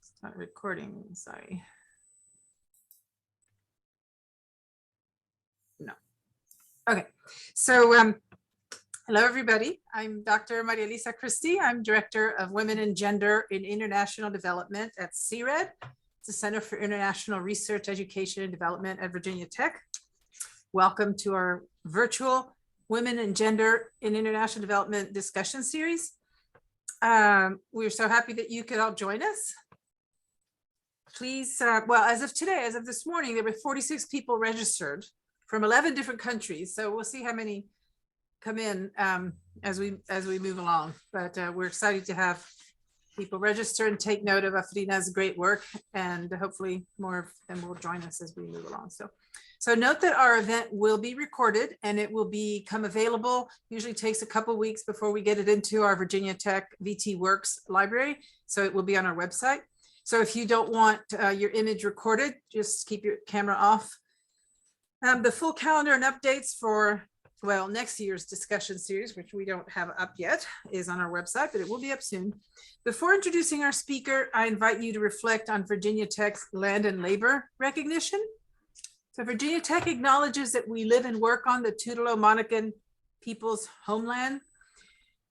start recording, sorry. No. Okay, so hello everybody. I'm Dr. Maria Elisa Christie. I'm Director of Women and Gender in International Development at CRED. It's the Center for International Research, Education, and Development at Virginia Tech. Welcome to our virtual Women and Gender in International Development discussion series. We're so happy that you could all join us. Please, well, as of today, as of this morning, there were 46 people registered from 11 different countries. So we'll see how many come in as we move along. But we're excited to have people register and take note of Afrina's great work, and hopefully more of them will join us as we move along. So note that our event will be recorded and it will become available. Usually takes a couple of weeks before we get it into our Virginia Tech VT Works library. So it will be on our website. So if you don't want your image recorded, just keep your camera off. The full calendar and updates for, well, next year's discussion series, which we don't have up yet, is on our website, but it will be up soon. Before introducing our speaker, I invite you to reflect on Virginia Tech's land and labor recognition. So Virginia Tech acknowledges that we live and work on the Choudhury people's homeland,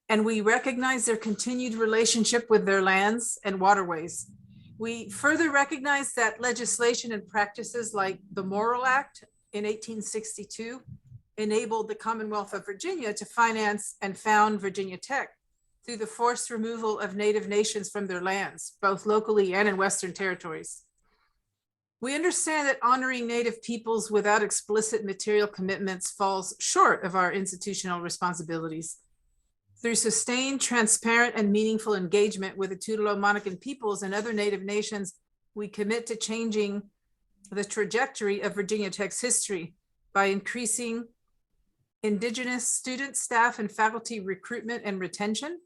and we recognize their continued relationship with their lands and waterways. We further recognize that legislation and practices like the Morrill Act in 1862 enabled the Commonwealth of Virginia to finance and found Virginia Tech through the forced removal of Native nations from their lands, both locally and in Western territories. We understand that honoring Native peoples without explicit material commitments falls short of our institutional responsibilities. Through sustained, transparent, and meaningful engagement with the Choudhury peoples and other Native nations, we commit to changing the trajectory of Virginia Tech's history by increasing Indigenous student, staff, and faculty recruitment and retention,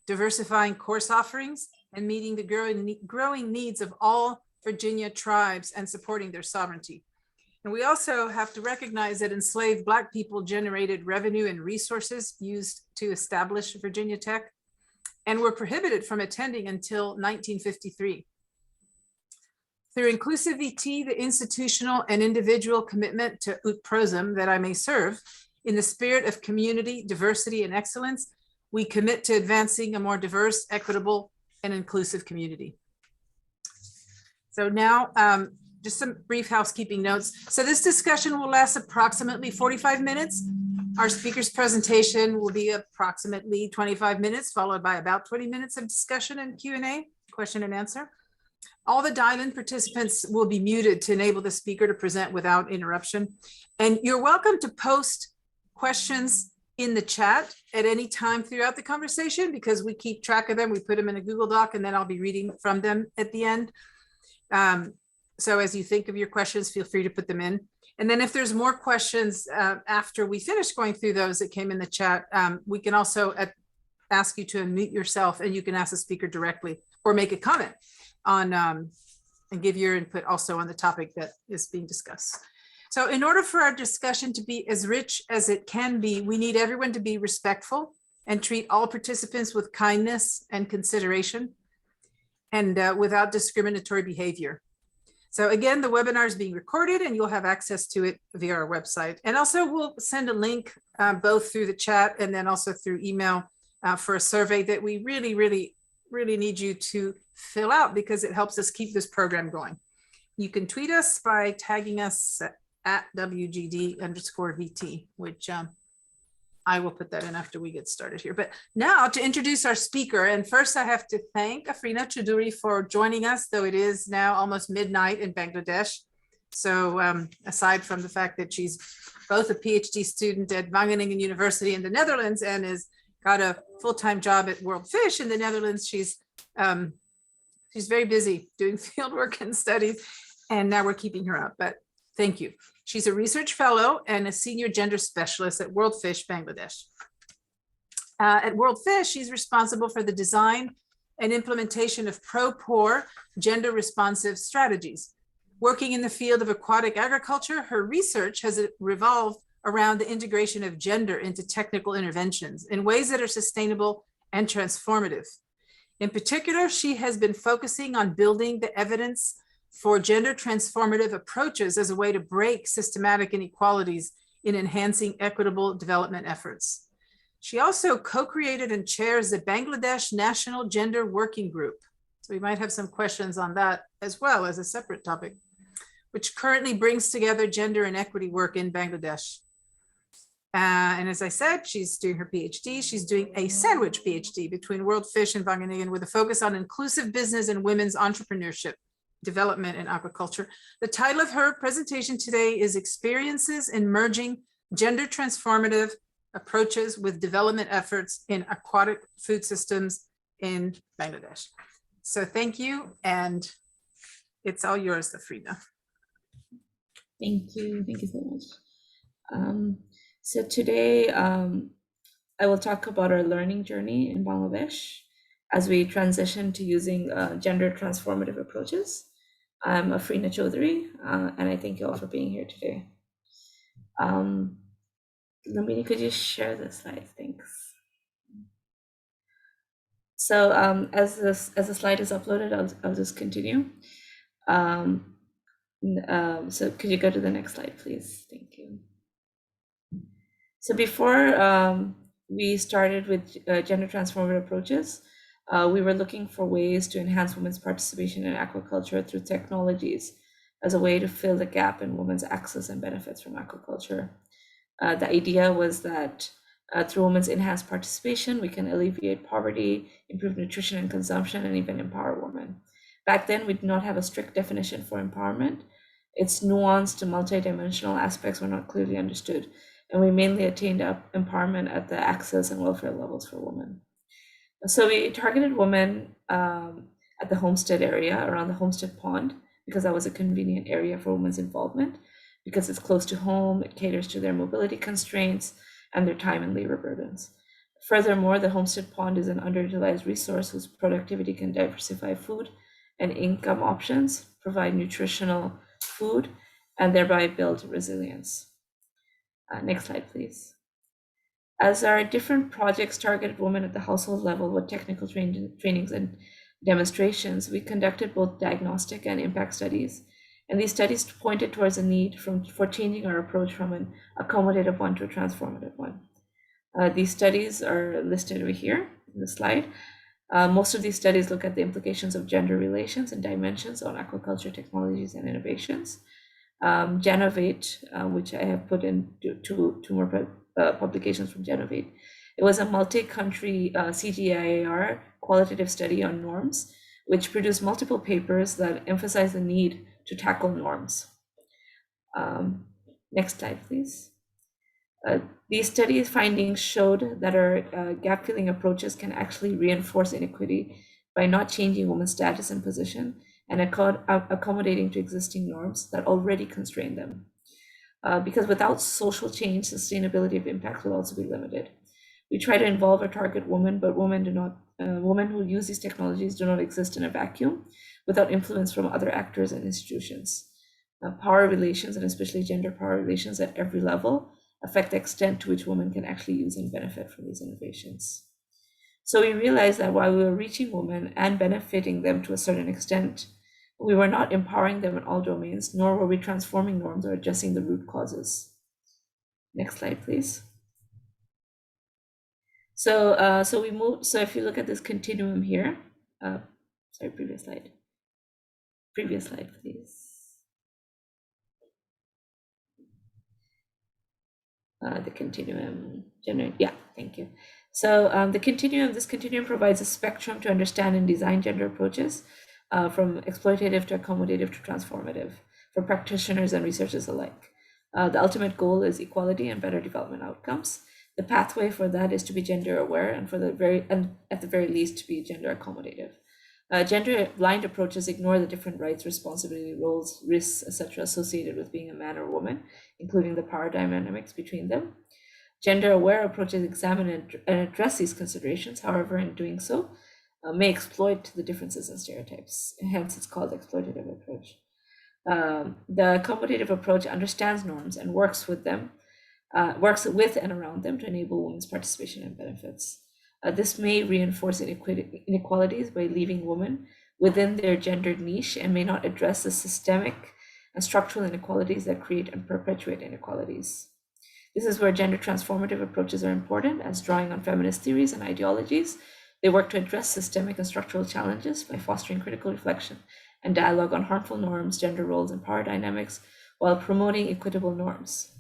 diversifying course offerings, and meeting the growing needs of all Virginia tribes and supporting their sovereignty. And we also have to recognize that enslaved Black people generated revenue and resources used to establish Virginia Tech and were prohibited from attending until 1953. Through inclusive VT, the institutional and individual commitment to ut prosum that I may serve, in the spirit of community, diversity, and excellence, we commit to advancing a more diverse, equitable, and inclusive community. So now, just some brief housekeeping notes. So this discussion will last approximately 45 minutes. Our speaker's presentation will be approximately 25 minutes, followed by about 20 minutes of discussion and Q&A, question and answer. All the dial-in participants will be muted to enable the speaker to present without interruption. And you're welcome to post questions in the chat at any time throughout the conversation, because we keep track of them. We put them in a Google Doc, and then I'll be reading from them at the end. So as you think of your questions, feel free to put them in. And then if there's more questions after we finish going through those that came in the chat, we can also ask you to unmute yourself, and you can ask the speaker directly or make a comment on and give your input also on the topic that is being discussed. So in order for our discussion to be as rich as it can be, we need everyone to be respectful and treat all participants with kindness and consideration, and without discriminatory behavior. So again, the webinar is being recorded and you'll have access to it via our website. And also we'll send a link both through the chat and then also through email for a survey that we really need you to fill out, because it helps us keep this program going. You can tweet us by tagging us at WGD_VT, which I will put that in after we get started here. But now to introduce our speaker, and first I have to thank Afrina Choudhury for joining us, though it is now almost midnight in Bangladesh. So aside from the fact that she's both a PhD student at Wageningen University in the Netherlands and has got a full-time job at World Fish in the Netherlands, she's very busy doing field work and studies, and now we're keeping her up, but thank you. She's a research fellow and a senior gender specialist at World Fish, Bangladesh. At World Fish, she's responsible for the design and implementation of pro-poor gender responsive strategies. Working in the field of aquatic agriculture, her research has revolved around the integration of gender into technical interventions in ways that are sustainable and transformative. In particular, she has been focusing on building the evidence for gender transformative approaches as a way to break systematic inequalities in enhancing equitable development efforts. She also co-created and chairs the Bangladesh National Gender Working Group. So we might have some questions on that as well as a separate topic, which currently brings together gender and equity work in Bangladesh. And as I said, she's doing her PhD. She's doing a sandwich PhD between World Fish and Wageningen with a focus on inclusive business and women's entrepreneurship, development, and aquaculture. The title of her presentation today is Experiences in Merging Gender Transformative Approaches with Development Efforts in Aquatic Food Systems in Bangladesh. So thank you, and it's all yours, Afrina. Thank you so much. So today I will talk about our learning journey in Bangladesh as we transition to using gender transformative approaches. I'm Afrina Choudhury, and I thank you all for being here today. Lumini, could you share the slide? Thanks. So as the slide is uploaded, I'll just continue. So could you go to the next slide, please? Thank you. So before we started with gender transformative approaches, we were looking for ways to enhance women's participation in aquaculture through technologies as a way to fill the gap in women's access and benefits from aquaculture. The idea was that through women's enhanced participation, we can alleviate poverty, improve nutrition and consumption, and even empower women. Back then, we did not have a strict definition for empowerment. Its nuanced and multidimensional aspects were not clearly understood, and we mainly attained empowerment at the access and welfare levels for women. So we targeted women at the homestead area around the homestead pond, because that was a convenient area for women's involvement, because it's close to home, it caters to their mobility constraints and their time and labor burdens. Furthermore, the homestead pond is an underutilized resource whose productivity can diversify food and income options, provide nutritional food, and thereby build resilience. Next slide, please. As our different projects targeted women at the household level with technical trainings and demonstrations, we conducted both diagnostic and impact studies. And these studies pointed towards a need for changing our approach from an accommodative one to a transformative one. These studies are listed over here in the slide. Most of these studies look at the implications of gender relations and dimensions on aquaculture technologies and innovations. Genovate, which I have put in two more publications from Genovate. It was a multi-country CGIAR qualitative study on norms, which produced multiple papers that emphasize the need to tackle norms. Next slide, please. These studies findings showed that our gap-filling approaches can actually reinforce inequity by not changing women's status and position and accommodating to existing norms that already constrain them. Because without social change, sustainability of impact will also be limited. We try to involve our target women, but women who use these technologies do not exist in a vacuum without influence from other actors and institutions. Power relations, and especially gender power relations at every level, affect the extent to which women can actually use and benefit from these innovations. So we realized that while we were reaching women and benefiting them to a certain extent, we were not empowering them in all domains, nor were we transforming norms or addressing the root causes. Next slide, please. So we moved. So if you look at this continuum here, sorry, previous slide. Previous slide, please. The continuum generate. Yeah, thank you. So this continuum provides a spectrum to understand and design gender approaches from exploitative to accommodative to transformative for practitioners and researchers alike. The ultimate goal is equality and better development outcomes. The pathway for that is to be gender aware and at the very least to be gender accommodative. Gender blind approaches ignore the different rights, responsibility, roles, risks, etc. associated with being a man or woman, including the power dynamics between them. Gender aware approaches examine and address these considerations. However, in doing so, may exploit the differences and stereotypes. Hence, it's called exploitative approach. The accommodative approach understands norms and works with and around them to enable women's participation and benefits. This may reinforce inequalities by leaving women within their gendered niche and may not address the systemic and structural inequalities that create and perpetuate inequalities. This is where gender transformative approaches are important, as drawing on feminist theories and ideologies, they work to address systemic and structural challenges by fostering critical reflection and dialogue on harmful norms, gender roles, and power dynamics, while promoting equitable norms.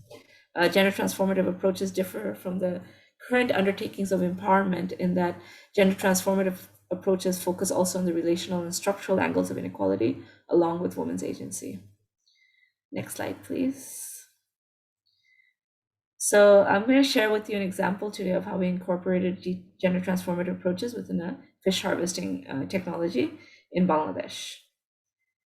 Gender transformative approaches differ from the current undertakings of empowerment in that gender transformative approaches focus also on the relational and structural angles of inequality, along with women's agency. Next slide, please. So I'm going to share with you an example today of how we incorporated gender transformative approaches within a fish harvesting technology in Bangladesh.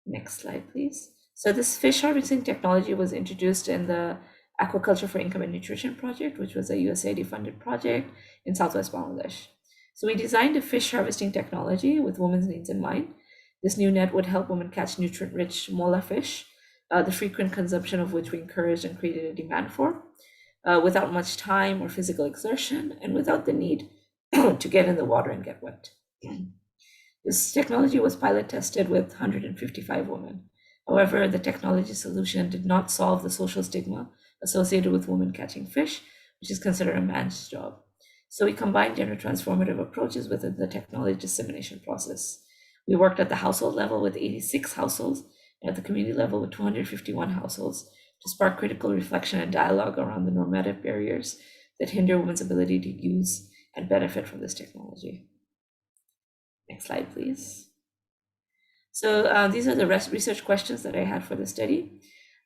Next slide, please. So this fish harvesting technology was introduced in the Aquaculture for Income and Nutrition project, which was a USAID funded project in Southwest Bangladesh. So we designed a fish harvesting technology with women's needs in mind. This new net would help women catch nutrient-rich mola fish, the frequent consumption of which we encouraged and created a demand for, without much time or physical exertion, and without the need to get in the water and get wet. This technology was pilot tested with 155 women. However, the technology solution did not solve the social stigma associated with women catching fish, which is considered a man's job. So we combined gender transformative approaches within the technology dissemination process. We worked at the household level with 86 households and at the community level with 251 households to spark critical reflection and dialogue around the normative barriers that hinder women's ability to use and benefit from this technology. Next slide, please. So these are the research questions that I had for the study.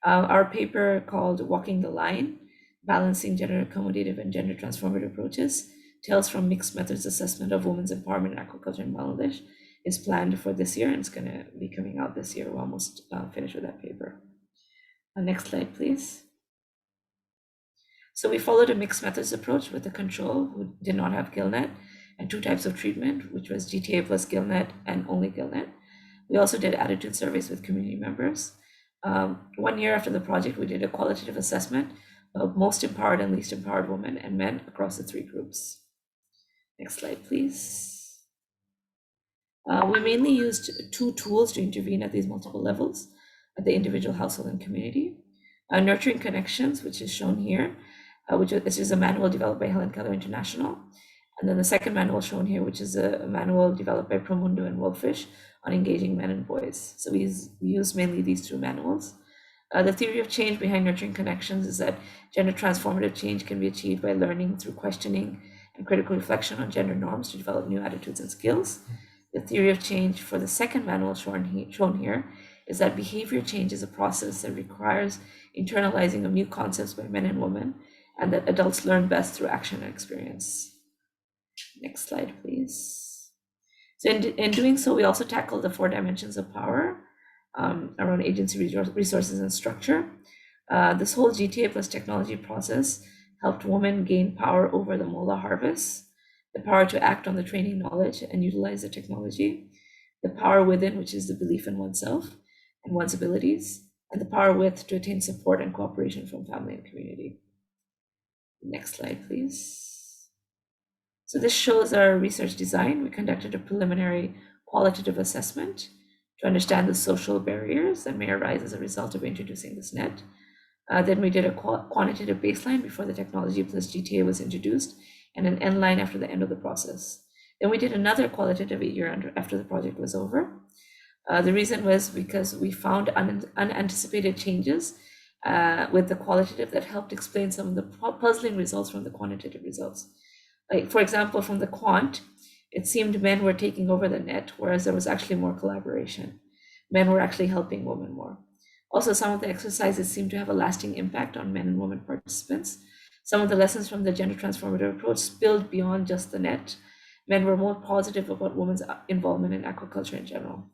Our paper called Walking the Line, Balancing Gender Accommodative and Gender Transformative Approaches, Tales from Mixed Methods Assessment of Women's Empowerment in Aquaculture in Bangladesh, is planned for this year, and it's going to be coming out this year. We're almost finished with that paper. Next slide, please. So we followed a mixed methods approach with a control who did not have gillnet and two types of treatment, which was GTA plus gillnet and only gillnet. We also did attitude surveys with community members. 1 year after the project, we did a qualitative assessment of most empowered and least empowered women and men across the three groups. Next slide, please. We mainly used two tools to intervene at these multiple levels, at the individual, household, and community. Nurturing Connections, which is shown here, which is a manual developed by Helen Keller International. And then the second manual shown here, which is a manual developed by Promundo and Wolfish on engaging men and boys. So we use mainly these two manuals. The theory of change behind Nurturing Connections is that gender transformative change can be achieved by learning through questioning and critical reflection on gender norms to develop new attitudes and skills. The theory of change for the second manual shown here is that behavior change is a process that requires internalizing of new concepts by men and women, and that adults learn best through action and experience. Next slide, please. So in doing so, we also tackled the 4 dimensions of power around agency, resources, and structure. This whole GTA plus technology process helped women gain power over the mola harvest, the power to act on the training knowledge and utilize the technology, the power within, which is the belief in oneself and one's abilities, and the power with to attain support and cooperation from family and community. Next slide, please. So this shows our research design. We conducted a preliminary qualitative assessment to understand the social barriers that may arise as a result of introducing this net. Then we did a quantitative baseline before the technology plus GTA was introduced, and an end line after the end of the process. Then we did another qualitative 1 year after the project was over. The reason was because we found unanticipated changes with the qualitative that helped explain some of the puzzling results from the quantitative results. Like, for example, from the quant, it seemed men were taking over the net, whereas there was actually more collaboration. Men were actually helping women more. Also, some of the exercises seemed to have a lasting impact on men and women participants. Some of the lessons from the gender transformative approach spilled beyond just the net. Men were more positive about women's involvement in aquaculture in general.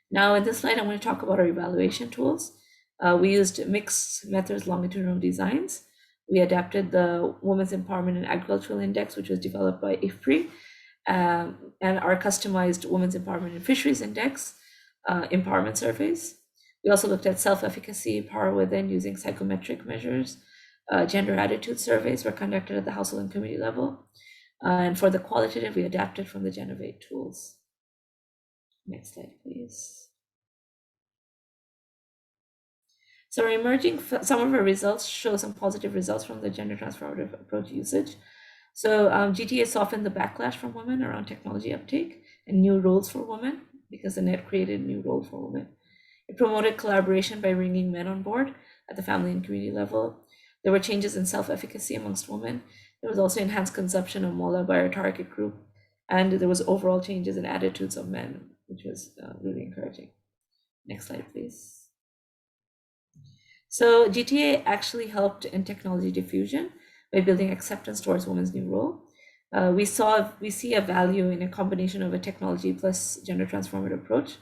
Now, in this slide, I'm going to talk about our evaluation tools. We used mixed methods longitudinal designs. We adapted the Women's Empowerment in Agricultural Index, which was developed by IFPRI, and our customized Women's Empowerment in Fisheries Index empowerment surveys. We also looked at self-efficacy, power within using psychometric measures. Gender attitude surveys were conducted at the household and community level. And for the qualitative, we adapted from the Generate tools. Next slide, please. So some of our results show some positive results from the gender transformative approach usage. So GTA softened the backlash from women around technology uptake and new roles for women, because the net created a new role for women. It promoted collaboration by bringing men on board at the family and community level. There were changes in self-efficacy amongst women. There was also enhanced consumption of mola by our target group, and there was overall changes in attitudes of men, which was really encouraging. Next slide, please. So GTA actually helped in technology diffusion by building acceptance towards women's new role. We see a value in a combination of a technology plus gender transformative approach.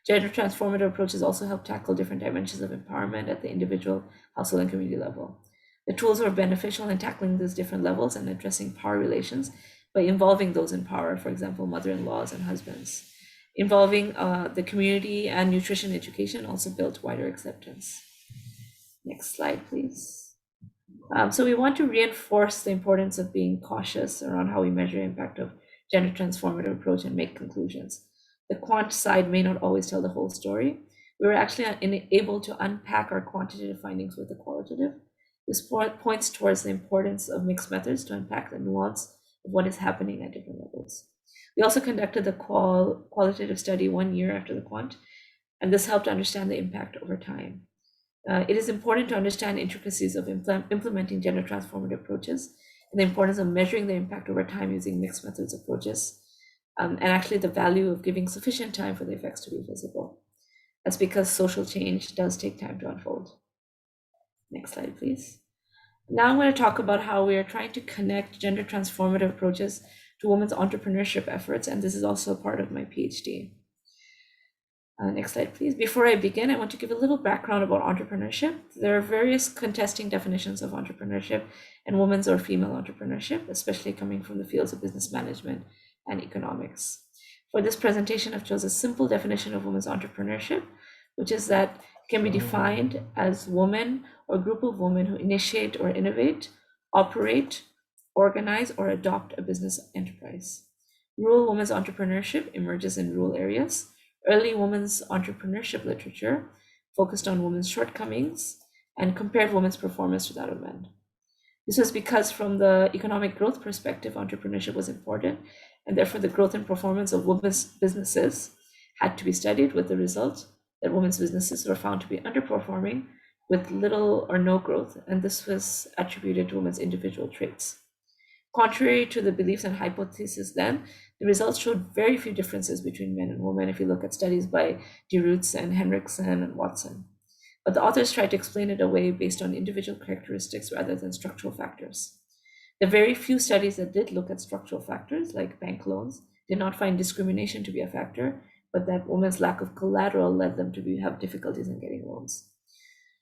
Gender transformative approaches also help tackle different dimensions of empowerment at the individual, household, and community level. The tools were beneficial in tackling these different levels and addressing power relations by involving those in power, for example, mother-in-laws and husbands. Involving the community and nutrition education also built wider acceptance. Next slide, please. So we want to reinforce the importance of being cautious around how we measure impact of gender transformative approach and make conclusions. The quant side may not always tell the whole story. We were actually able to unpack our quantitative findings with the qualitative. This points towards the importance of mixed methods to unpack the nuance of what is happening at different levels. We also conducted the qualitative study 1 year after the quant, and this helped understand the impact over time. It is important to understand intricacies of implementing gender transformative approaches and the importance of measuring the impact over time using mixed methods approaches, and actually the value of giving sufficient time for the effects to be visible. That's because social change does take time to unfold. Next slide, please. Now I'm going to talk about how we are trying to connect gender transformative approaches to women's entrepreneurship efforts, and this is also part of my PhD. Next slide, please. Before I begin, I want to give a little background about entrepreneurship. There are various contesting definitions of entrepreneurship and women's or female entrepreneurship, especially coming from the fields of business management and economics. For this presentation, I've chosen a simple definition of women's entrepreneurship, which is that it can be defined as women or group of women who initiate or innovate, operate, organize, or adopt a business enterprise. Rural women's entrepreneurship emerges in rural areas. Early women's entrepreneurship literature focused on women's shortcomings and compared women's performance to that of men. This was because from the economic growth perspective, entrepreneurship was important, and therefore the growth and performance of women's businesses had to be studied, with the result that women's businesses were found to be underperforming with little or no growth, and this was attributed to women's individual traits. Contrary to the beliefs and hypotheses then, the results showed very few differences between men and women if you look at studies by DeRoots and Henriksen and Watson. But the authors tried to explain it away based on individual characteristics rather than structural factors. The very few studies that did look at structural factors, like bank loans, did not find discrimination to be a factor, but that women's lack of collateral led them to have difficulties in getting loans.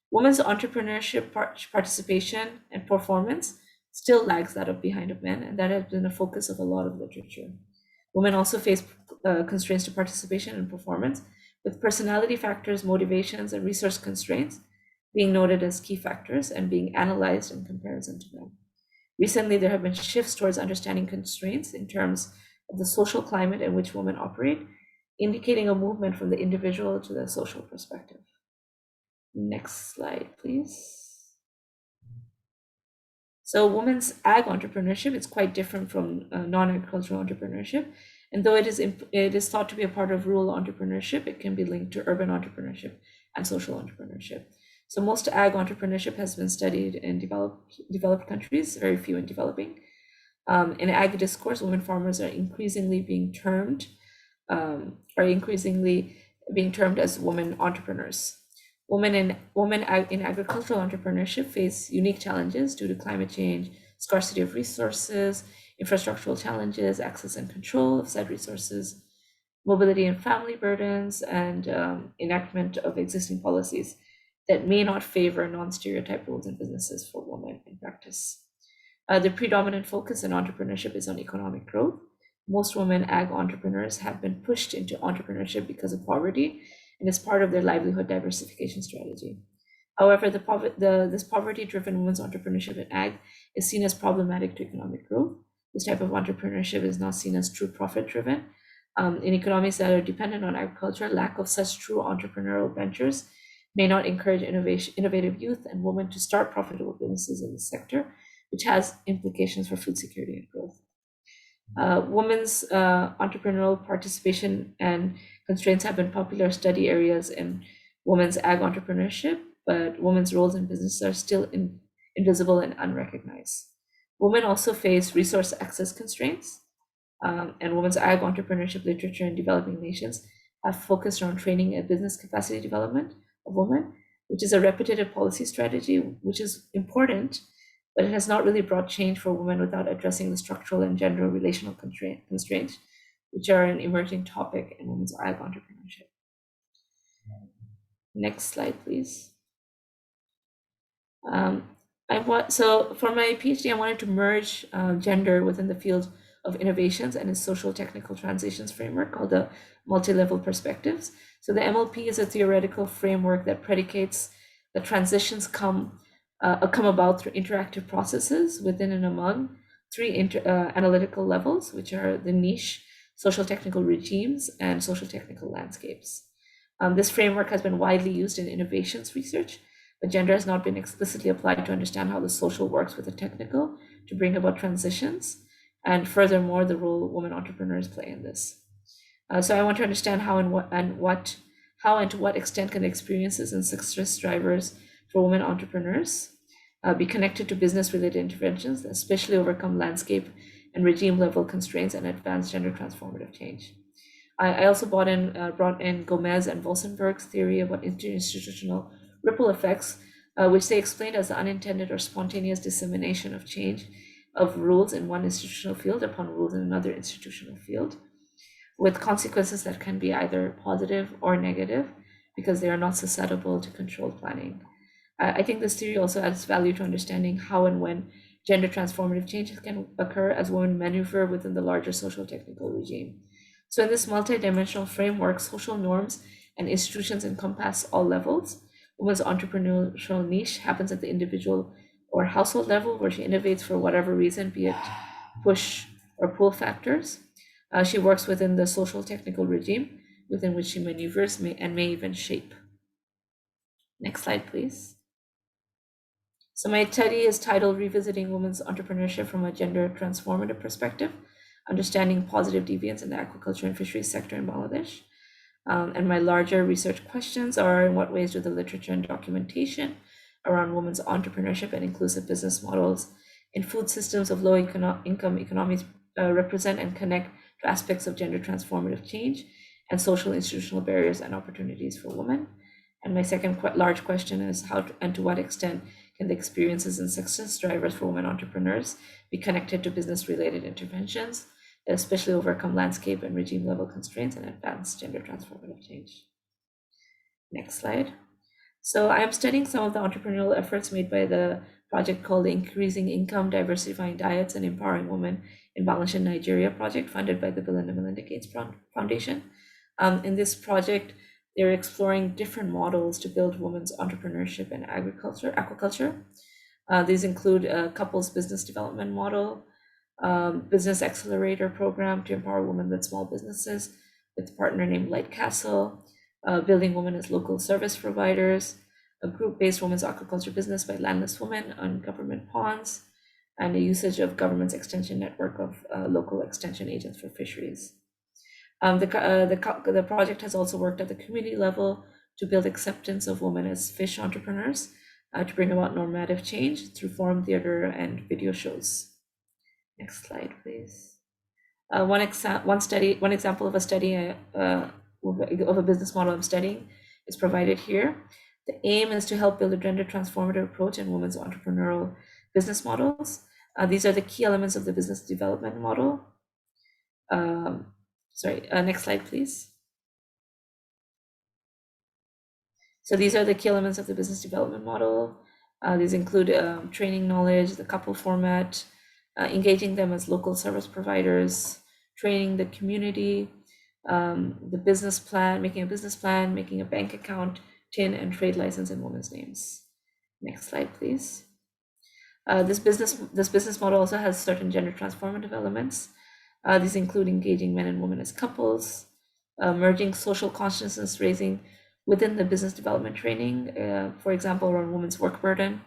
Women's entrepreneurship participation and performance still lags that of behind of men, and that has been a focus of a lot of literature. Women also face constraints to participation and performance, with personality factors, motivations, and resource constraints being noted as key factors and being analyzed in comparison to men. Recently, there have been shifts towards understanding constraints in terms of the social climate in which women operate, indicating a movement from the individual to the social perspective. Next slide, please. So women's ag entrepreneurship is quite different from non-agricultural entrepreneurship. And though it is thought to be a part of rural entrepreneurship, it can be linked to urban entrepreneurship and social entrepreneurship. So most ag entrepreneurship has been studied in developed countries, very few in developing. In ag discourse, women farmers are increasingly being termed as women entrepreneurs. Women in agricultural entrepreneurship face unique challenges due to climate change, scarcity of resources, infrastructural challenges, access and control of said resources, mobility and family burdens, and enactment of existing policies that may not favor non-stereotype roles in businesses for women in practice. The predominant focus in entrepreneurship is on economic growth. Most women ag entrepreneurs have been pushed into entrepreneurship because of poverty and as part of their livelihood diversification strategy. However, this poverty-driven women's entrepreneurship in ag is seen as problematic to economic growth. This type of entrepreneurship is not seen as true profit-driven. In economies that are dependent on agriculture, lack of such true entrepreneurial ventures may not encourage innovative youth and women to start profitable businesses in the sector, which has implications for food security and growth. Women's entrepreneurial participation and constraints have been popular study areas in women's ag entrepreneurship, but women's roles in business are still invisible and unrecognized. Women also face resource access constraints, and women's ag entrepreneurship literature in developing nations have focused on training and business capacity development of women, which is a repetitive policy strategy, which is important, but it has not really brought change for women without addressing the structural and gender relational constraints, which are an emerging topic in women's ag entrepreneurship. Next slide, please. So for my PhD, I wanted to merge gender within the field of innovations and its social technical transitions framework called the multi-level perspectives. So the MLP is a theoretical framework that predicates that transitions come about through interactive processes within and among three analytical levels, which are the niche, social technical regimes, and social technical landscapes. This framework has been widely used in innovations research, but gender has not been explicitly applied to understand how the social works with the technical to bring about transitions, and furthermore, the role women entrepreneurs play in this. So I want to understand how and to what extent can the experiences and success drivers for women entrepreneurs be connected to business-related interventions, especially overcome landscape and regime-level constraints and advance gender transformative change. I also brought in Gomez and Volsenberg's theory about interinstitutional ripple effects, which they explained as the unintended or spontaneous dissemination of change of rules in one institutional field upon rules in another institutional field, with consequences that can be either positive or negative because they are not susceptible to controlled planning. I think this theory also adds value to understanding how and when gender transformative changes can occur as women maneuver within the larger social technical regime. So in this multidimensional framework, social norms and institutions encompass all levels. Women's entrepreneurial niche happens at the individual or household level, where she innovates for whatever reason, be it push or pull factors. She works within the social technical regime within which she maneuvers and may even shape. Next slide, please. So my study is titled Revisiting Women's Entrepreneurship from a Gender Transformative Perspective, Understanding Positive Deviance in the Aquaculture and Fisheries Sector in Bangladesh. And my larger research questions are: in what ways do the literature and documentation around women's entrepreneurship and inclusive business models in food systems of low income economies represent and connect to aspects of gender transformative change and social institutional barriers and opportunities for women? And my second large question is: how and to what extent can the experiences and success drivers for women entrepreneurs be connected to business-related interventions, especially overcome landscape and regime-level constraints and advance gender transformative change? Next slide. So I am studying some of the entrepreneurial efforts made by the project called the Increasing Income, Diversifying Diets, and Empowering Women in Bangladesh and Nigeria project, funded by the Bill and Melinda Gates Foundation. In this project, they're exploring different models to build women's entrepreneurship in aquaculture. These include a couples business development model, business accelerator program to empower women with small businesses with a partner named Light Castle, building women as local service providers, a group-based women's aquaculture business by landless women on government ponds, and the usage of government's extension network of local extension agents for fisheries. The project has also worked at the community level to build acceptance of women as fish entrepreneurs, to bring about normative change through forum theater and video shows. Next slide, please. One example of a study of a business model I'm studying is provided here. The aim is to help build a gender transformative approach in women's entrepreneurial business models. These are the key elements of the business development model. Next slide, please. So these are the key elements of the business development model. These include training knowledge, the couple format, engaging them as local service providers, training the community, the business plan, making a bank account, TIN, and trade license in women's names. Next slide, please. This business model also has certain gender transformative elements. These include engaging men and women as couples, merging social consciousness raising within the business development training, for example, around women's work burden,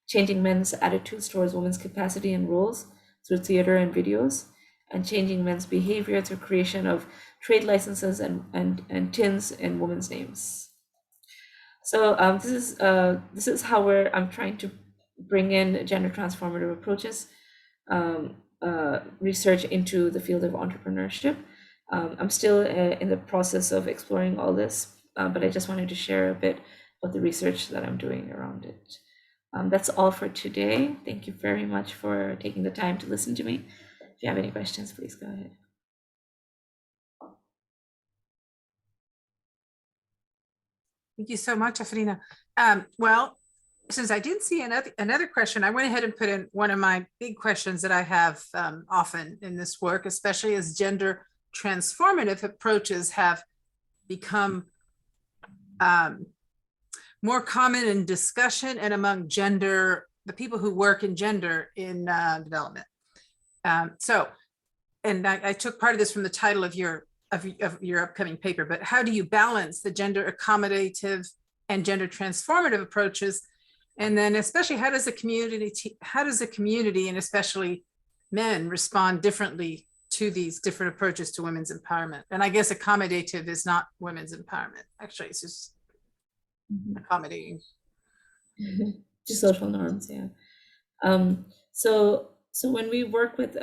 changing men's attitudes towards women's capacity and roles through theater and videos, and changing men's behavior through creation of trade licenses and tins in women's names. So this is how I'm trying to bring in gender transformative approaches, research into the field of entrepreneurship. I'm still in the process of exploring all this, but I just wanted to share a bit of the research that I'm doing around it. That's all for today. Thank you very much for taking the time to listen to me. If you have any questions, please go ahead. Thank you so much, Afrina. Well, since I didn't see another question, I went ahead and put in one of my big questions that I have often in this work, especially as gender transformative approaches have become more common in discussion and among the people who work in gender in development. And I took part of this from the title of your upcoming paper, but how do you balance the gender accommodative and gender transformative approaches? And then especially how does the community and especially men respond differently to these different approaches to women's empowerment? And I guess accommodative is not women's empowerment. Actually, it's just accommodating. To social norms, yeah. So when we work with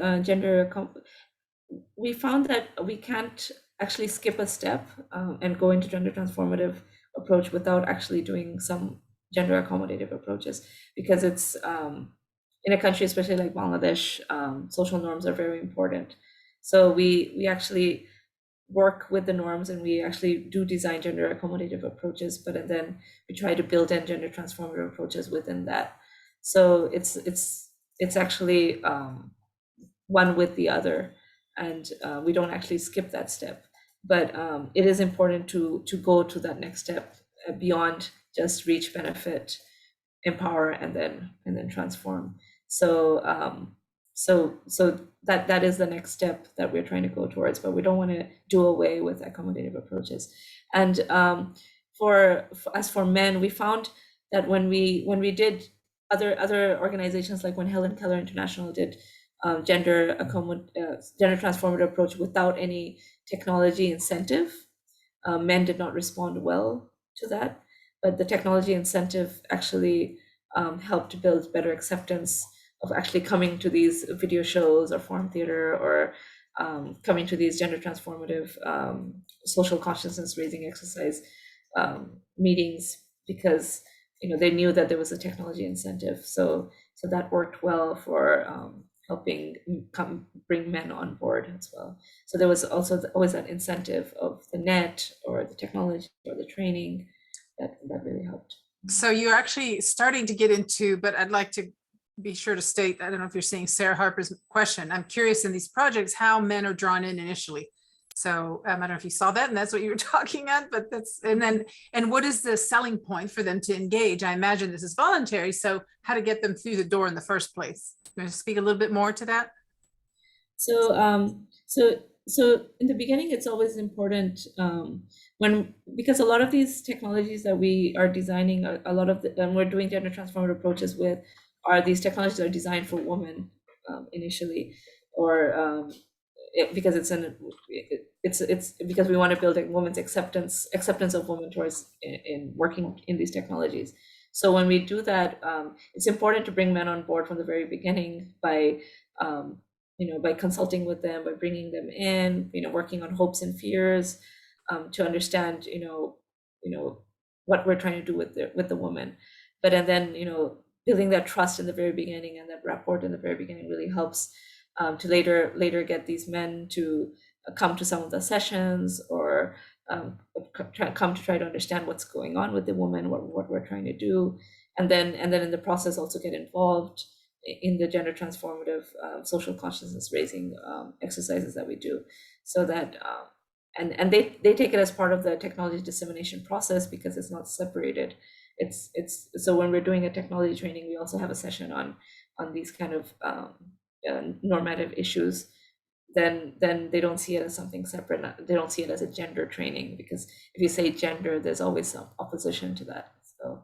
we found that we can't actually skip a step and go into gender transformative approach without actually doing some gender accommodative approaches, because it's in a country, especially like Bangladesh, social norms are very important. So we actually work with the norms and we actually do design gender accommodative approaches, but then we try to build in gender transformative approaches within that. So it's actually one with the other, and we don't actually skip that step. But it is important to go to that next step beyond just reach, benefit, empower, and then transform. So that is the next step that we're trying to go towards, but we don't want to do away with accommodative approaches. And as for men, we found that when we did other organizations, like when Helen Keller International did gender transformative approach without any technology incentive, men did not respond well to that. But the technology incentive actually helped to build better acceptance of actually coming to these video shows or forum theater, or coming to these gender transformative social consciousness raising exercise meetings, because they knew that there was a technology incentive. So that worked well for helping bring men on board as well. So there was also always that incentive of the net or the technology or the training that really helped. So you're actually starting to get into, but I'd like to be sure to state, I don't know if you're seeing Sarah Harper's question. I'm curious in these projects how men are drawn in initially. So I don't know if you saw that, and that's what you were talking at, but and what is the selling point for them to engage? I imagine this is voluntary, so how to get them through the door in the first place? Can you speak a little bit more to that? So in the beginning, it's always important because a lot of these technologies that we are designing, and we're doing gender transformative approaches with, are these technologies that are designed for women initially, or because it's because we want to build a women's acceptance of women towards in working in these technologies. So when we do that, it's important to bring men on board from the very beginning by by consulting with them, by bringing them in, working on hopes and fears, to understand what we're trying to do with the woman. But and then building that trust in the very beginning and that rapport in the very beginning really helps to later get these men to come to some of the sessions, or come to try to understand what's going on with the woman, what we're trying to do, and then in the process also get involved in the gender transformative social consciousness raising exercises that we do, so that and they take it as part of the technology dissemination process, because it's not separated. It's so when we're doing a technology training, we also have a session on on these kind of normative issues, then they don't see it as something separate. They don't see it as a gender training, because if you say gender, there's always some opposition to that. So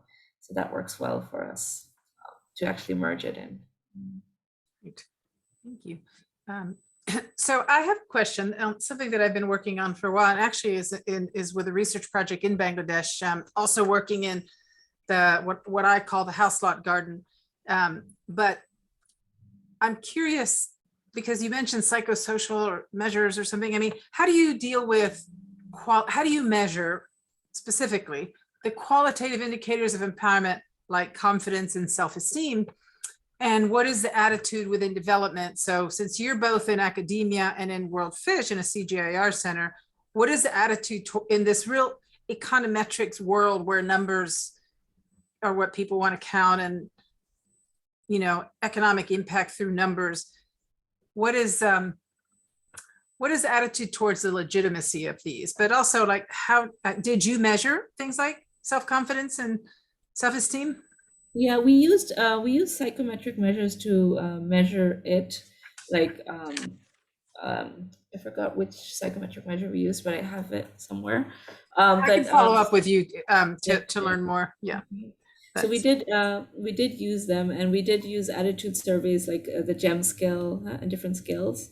that works well for us to actually merge it in. Great. Thank you. So I have a question, something that I've been working on for a while, and actually is with a research project in Bangladesh, also working in the what I call the house lot garden. But I'm curious, because you mentioned psychosocial measures or something. I mean, how do you deal with, how do you measure specifically the qualitative indicators of empowerment, like confidence and self-esteem? And what is the attitude within development? So since you're both in academia and in World Fish in a CGIAR center, what is the attitude in this real econometrics world where numbers are what people want to count, and, you know, economic impact through numbers? What is the attitude towards the legitimacy of these? But also, like, how did you measure things like self-confidence and self-esteem? Yeah, we used psychometric measures to measure it. Like I forgot which psychometric measure we used, but I have it somewhere. I can follow up with you to yeah. learn more. Yeah. So we did use them, and we did use attitude surveys, like the GEM scale and different scales.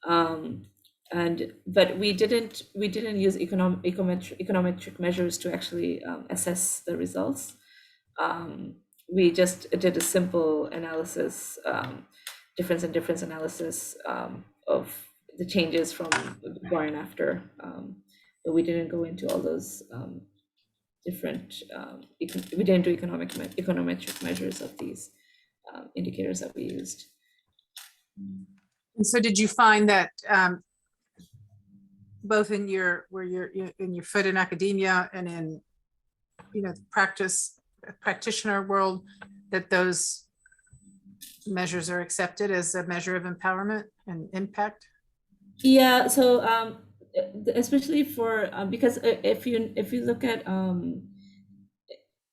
But we didn't use econometric measures to actually assess the results. We just did a simple analysis, difference and difference analysis of the changes from before and after. But we didn't go into all those different, we didn't do econometric measures of these indicators that we used. And so did you find that both in your, where you're in your foot in academia and in, you know, practitioner world, that those measures are accepted as a measure of empowerment and impact? Yeah, so especially for because if you look at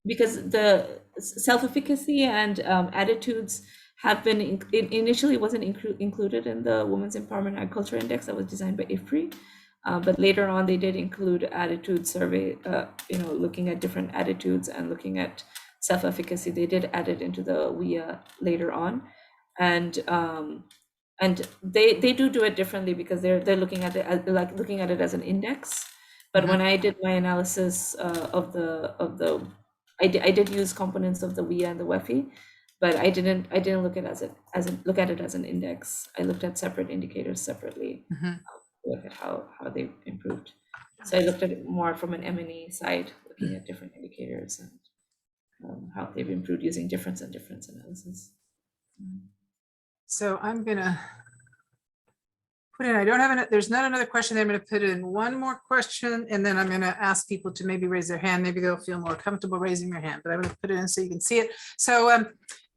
because the self-efficacy and attitudes have been initially wasn't included in the Women's Empowerment Agriculture Index that was designed by IFPRI, but later on they did include attitude survey, you know, looking at different attitudes and looking at self-efficacy. They did add it into the WIA later on, and they do it differently, because they're looking at it as, like, looking at it as an index. But when I did my analysis of the I did use components of the WIA and the WEFI, but I didn't look at it as an index. I looked at separate indicators separately, look at how they improved. So I looked at it more from an M&E side, looking at different indicators and how they've improved using difference and difference analysis. So I'm gonna put in, I don't have, there's not another question. I'm gonna put in one more question, and then I'm gonna ask people to maybe raise their hand. Maybe they'll feel more comfortable raising their hand, but I'm gonna put it in so you can see it. So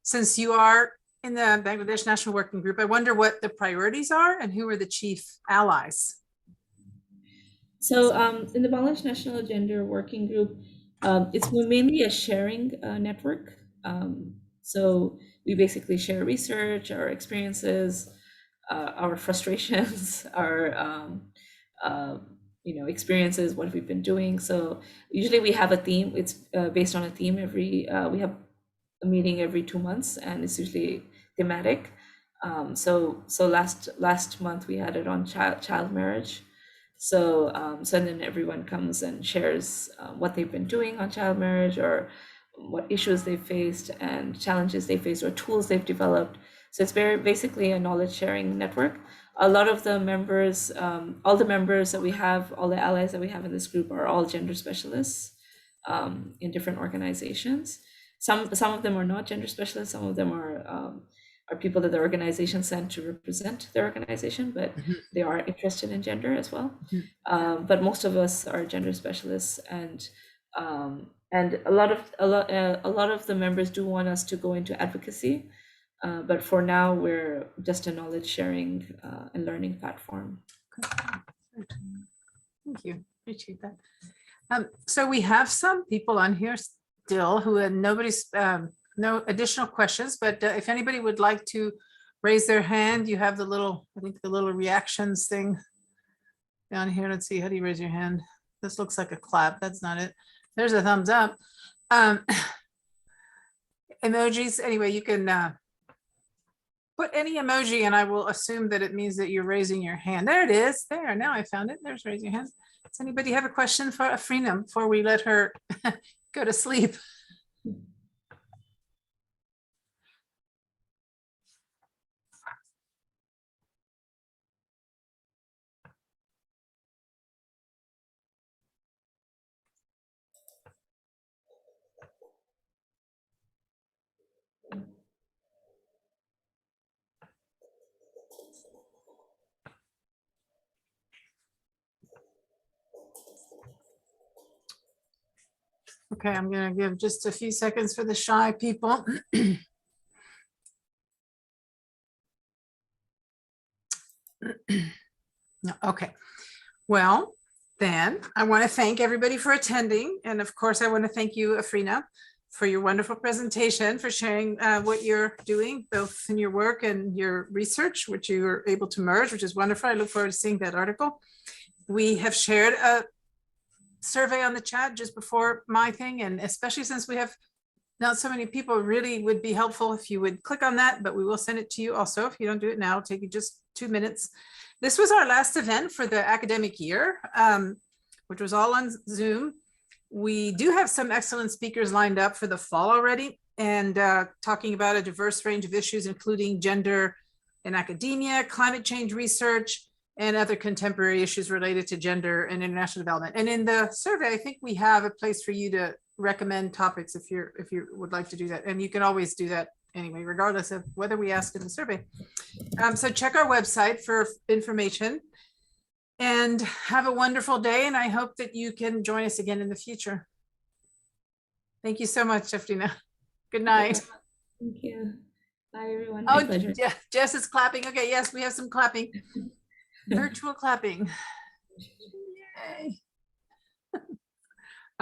since you are in the Bangladesh National Working Group, I wonder what the priorities are and who are the chief allies? So in the Bangladesh National Gender Working Group, it's mainly a sharing network. So we basically share research, our experiences, our frustrations, our you know, experiences, what we've been doing. So usually we have a theme. It's based on a theme. We have a meeting every 2 months, and it's usually thematic. So last month we had it on child marriage. So then everyone comes and shares what they've been doing on child marriage, or what issues they faced and challenges they faced, or tools they've developed. So it's basically a knowledge sharing network. A lot of the members, all the members that we have, all the allies that we have in this group are all gender specialists in different organizations. Some of them are not gender specialists. Some of them are people that the organization sent to represent their organization, but they are interested in gender as well. But most of us are gender specialists, and a lot of the members do want us to go into advocacy, but for now we're just a knowledge sharing and learning platform. Thank you, appreciate that. So we have some people on here still who nobody's no additional questions, but if anybody would like to raise their hand, you have the little, I think the little reactions thing down here. Let's see, how do you raise your hand? This looks like a clap. That's not it. There's a thumbs up. Emojis, anyway, you can put any emoji and I will assume that it means that you're raising your hand. There it is. There, now I found it. There's raising your hand. Does anybody have a question for Afrina before we let her go to sleep? Okay, I'm going to give just a few seconds for the shy people. Okay, well, then I want to thank everybody for attending. And of course, I want to thank you, Afrina, for your wonderful presentation, for sharing what you're doing, both in your work and your research, which you were able to merge, which is wonderful. I look forward to seeing that article. We have shared a survey on the chat just before my thing, and especially since we have not so many people, really would be helpful if you would click on that, but we will send it to you also. If you don't do it now, it'll take you just 2 minutes. This was our last event for the academic year, which was all on Zoom. We do have some excellent speakers lined up for the fall already, and talking about a diverse range of issues, including gender in academia, climate change research, and other contemporary issues related to gender and international development. And in the survey, I think we have a place for you to recommend topics if you would like to do that. And you can always do that anyway, regardless of whether we ask in the survey. So check our website for information and have a wonderful day. And I hope that you can join us again in the future. Thank you so much, Afrina. Good night. Thank you. Bye, everyone. Oh, My pleasure. Jess is clapping. Okay, yes, we have some clapping. Virtual clapping. Yay.